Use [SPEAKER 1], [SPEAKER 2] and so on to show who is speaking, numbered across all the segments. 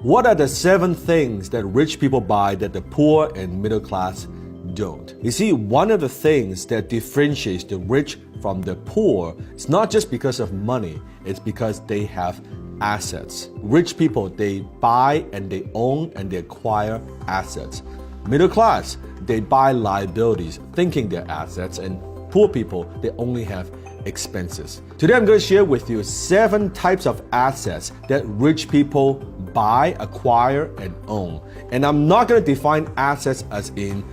[SPEAKER 1] What are the 7 things that rich people buy that the poor and middle class don't? You see, one of the things that differentiates the rich from the poor is not just because of money, it's because they have assets. Rich people, they buy and they own and they acquire assets. Middle class, they buy liabilities thinking they're assets, and poor people, they only have expenses. Today I'm going to share with you 7 types of assets that rich people buy, acquire, and own. And I'm not going to define assets as in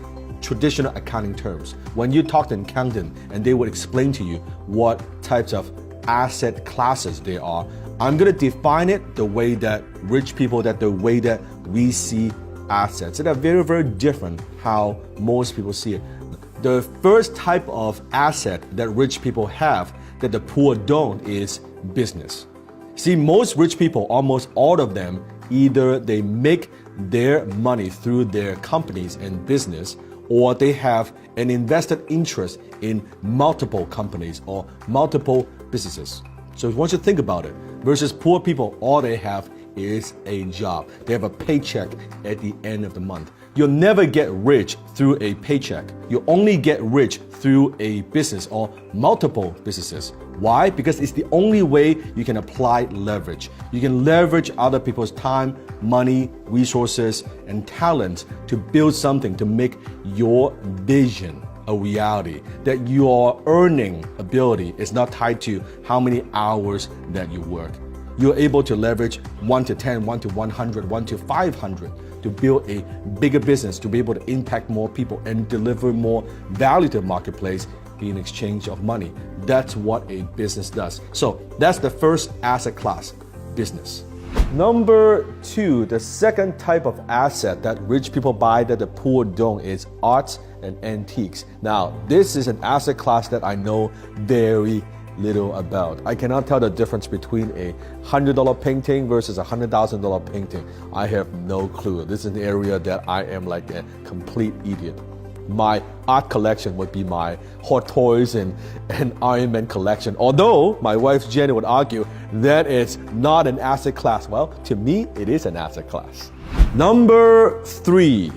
[SPEAKER 1] traditional accounting terms. When you talk to an accountant and they would explain to you what types of asset classes they are, I'm going to define it the way that rich people, the way that we see assets. And they're very, very different how most people see it. The first type of asset that rich people have that the poor don't is business. See, most rich people, almost all of them, either they make their money through their companies and business, or they have an invested interest in multiple companies or multiple businesses. So I want you to think about it. Versus poor people, all they have is a job. They have a paycheck at the end of the month. You'll never get rich through a paycheck. You only get rich through a business or multiple businesses. Why? Because it's the only way you can apply leverage. You can leverage other people's time, money, resources, and talent to build something to make your vision a reality. That your earning ability is not tied to how many hours that you work. You're able to leverage 1 to 10, 1 to 100, 1 to 500 to build a bigger business, to be able to impact more people and deliver more value to the marketplace in exchange of money. That's what a business does. So that's the first asset class, business. Number 2, the second type of asset that rich people buy that the poor don't is arts and antiques. Now, this is an asset class that I know very little about. I cannot tell the difference between a $100 painting versus a $100,000 painting. I have no clue. This is an area that I am like a complete idiot. My art collection would be my Hot Toys and Iron Man collection. Although my wife Jenny would argue that it's not an asset class. Well, to me, it is an asset class. Number 3,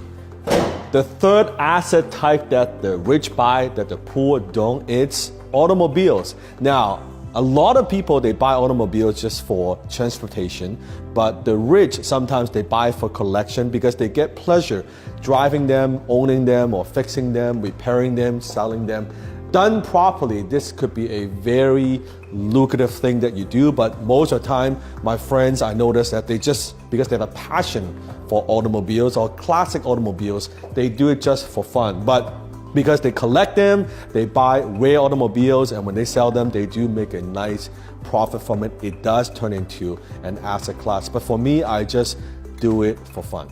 [SPEAKER 1] the third asset type that the rich buy that the poor don't, it's automobiles. Now, a lot of people, they buy automobiles just for transportation, but the rich, sometimes they buy for collection because they get pleasure driving them, owning them, or fixing them, repairing them, selling them. Done properly, this could be a very lucrative thing that you do, but most of the time, my friends, I notice that they just, because they have a passion for automobiles or classic automobiles, they do it just for fun. But because they collect them, they buy rare automobiles, and when they sell them, they do make a nice profit from it. It does turn into an asset class. But for me, I just do it for fun.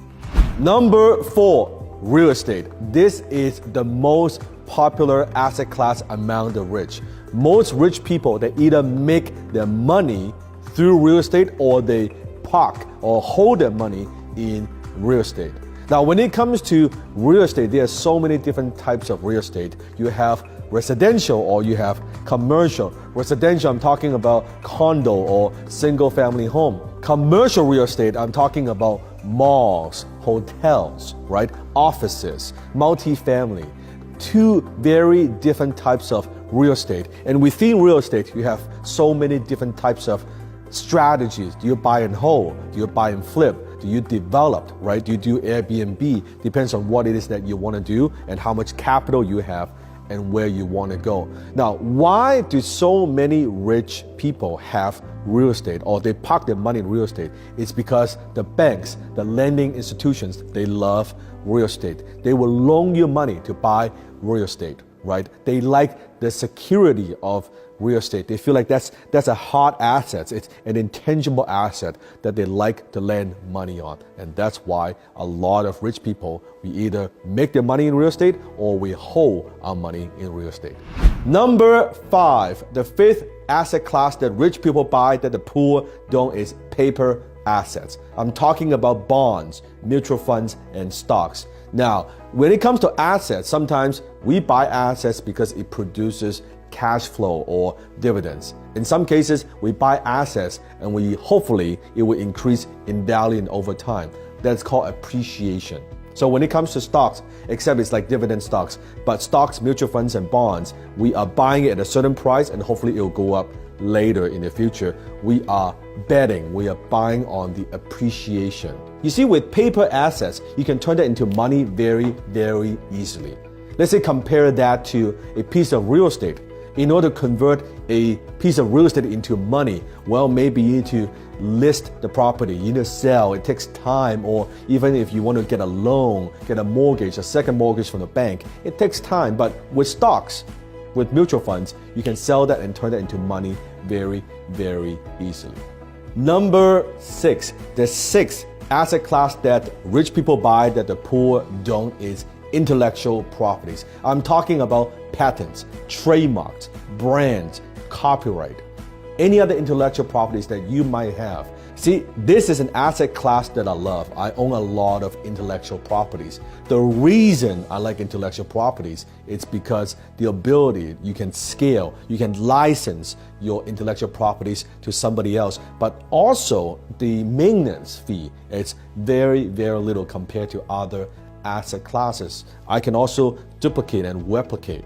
[SPEAKER 1] Number 4, real estate. This is the most popular asset class among the rich. Most rich people, they either make their money through real estate or they park or hold their money in real estate. Now, when it comes to real estate, there are so many different types of real estate. You have residential or you have commercial. Residential, I'm talking about condo or single family home. Commercial real estate, I'm talking about malls, hotels, right? Offices, multifamily. 2 very different types of real estate. And within real estate, you have so many different types of strategies. Do you buy and hold? Do you buy and flip? Do you develop, right? Do you do Airbnb? Depends on what it is that you want to do and how much capital you have and where you want to go. Now, why do so many rich people have real estate or they park their money in real estate? It's because the banks, the lending institutions, they love real estate. They will loan you money to buy real estate, right? They like the security of real estate. They feel like that's a hard asset. It's an intangible asset that they like to lend money on. And that's why a lot of rich people, we either make their money in real estate or we hold our money in real estate. Number 5, the 5th asset class that rich people buy that the poor don't is paper assets. I'm talking about bonds, mutual funds, and stocks. Now, when it comes to assets, sometimes we buy assets because it produces cash flow or dividends. In some cases, we buy assets and hopefully it will increase in value and over time. That's called appreciation. So when it comes to stocks, except it's like dividend stocks, but stocks, mutual funds, and bonds, we are buying it at a certain price and hopefully it will go up later in the future. We are betting, we are buying on the appreciation. You see, with paper assets, you can turn that into money very, very easily. Let's say compare that to a piece of real estate. In order to convert a piece of real estate into money, well, maybe you need to list the property, you need to sell, it takes time, or even if you want to get a loan, get a mortgage, a second mortgage from the bank, it takes time. But with stocks, with mutual funds, you can sell that and turn that into money very, very easily. Number 6, the sixth asset class that rich people buy that the poor don't is intellectual properties. I'm talking about patents, trademarks, brands, copyright, any other intellectual properties that you might have. See, this is an asset class that I love. I own a lot of intellectual properties. The reason I like intellectual properties is because the ability, you can scale, you can license your intellectual properties to somebody else, but also the maintenance fee is very, very little compared to other asset classes. I can also duplicate and replicate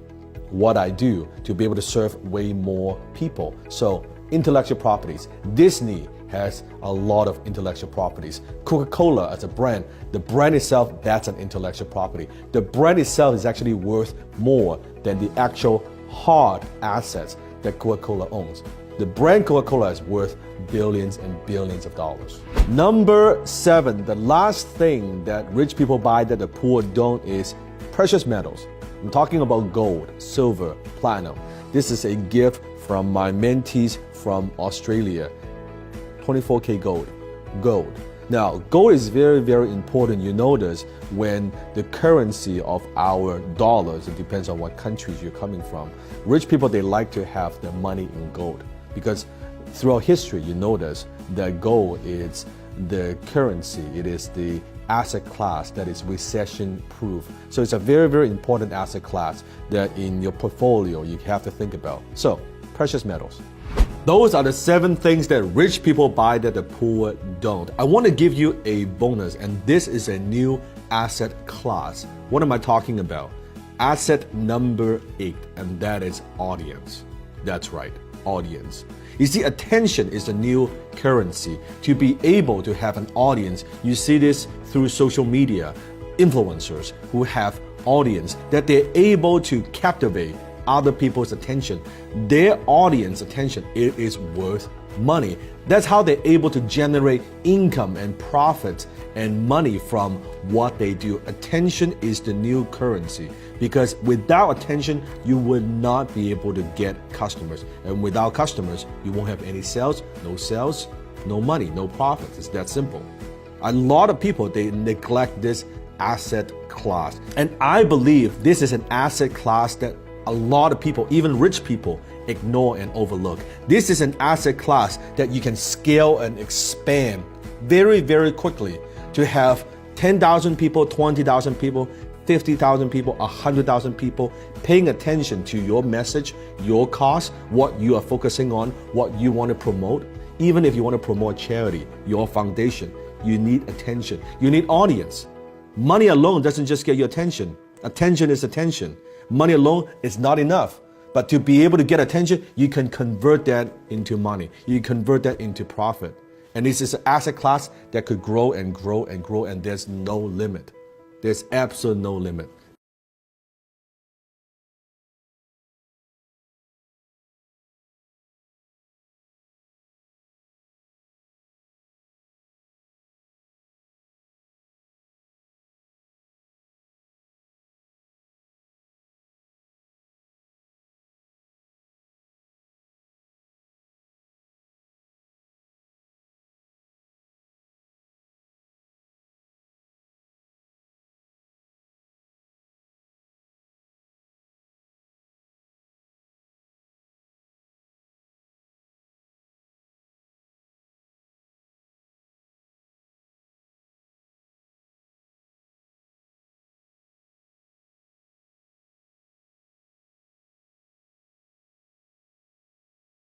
[SPEAKER 1] what I do to be able to serve way more people. So intellectual properties. Disney has a lot of intellectual properties. Coca-Cola as a brand, the brand itself, that's an intellectual property. The brand itself is actually worth more than the actual hard assets that Coca-Cola owns. The brand Coca-Cola is worth billions and billions of dollars. Number 7, the last thing that rich people buy that the poor don't is precious metals. I'm talking about gold, silver, platinum. This is a gift from my mentees from Australia. 24K gold. Now, gold is very, very important. You notice when the currency of our dollars, it depends on what countries you're coming from. Rich people, they like to have their money in gold because throughout history, you notice that gold is the currency. It is the asset class that is recession proof. So it's a very, very important asset class that in your portfolio you have to think about. So, precious metals. Those are the 7 things that rich people buy that the poor don't. I want to give you a bonus, and this is a new asset class. What am I talking about? Asset number 8, and that is audience. That's right, audience. You see, attention is the new currency. To be able to have an audience, you see this through social media, influencers who have audience, that they're able to captivate other people's attention. Their audience attention, it is worth money. That's how they're able to generate income and profits and money from what they do. Attention is the new currency, because without attention, you would not be able to get customers. And without customers, you won't have any sales, no money, no profits. It's that simple. A lot of people, they neglect this asset class. And I believe this is an asset class that a lot of people, even rich people, ignore and overlook. This is an asset class that you can scale and expand very, very quickly to have 10,000 people, 20,000 people, 50,000 people, 100,000 people paying attention to your message, your cause, what you are focusing on, what you want to promote. Even if you want to promote charity, your foundation, you need attention. You need audience. Money alone doesn't just get your attention. Attention is attention. Money alone is not enough. But to be able to get attention, you can convert that into money. You convert that into profit. And this is an asset class that could grow and grow and grow, and there's no limit. There's absolutely no limit.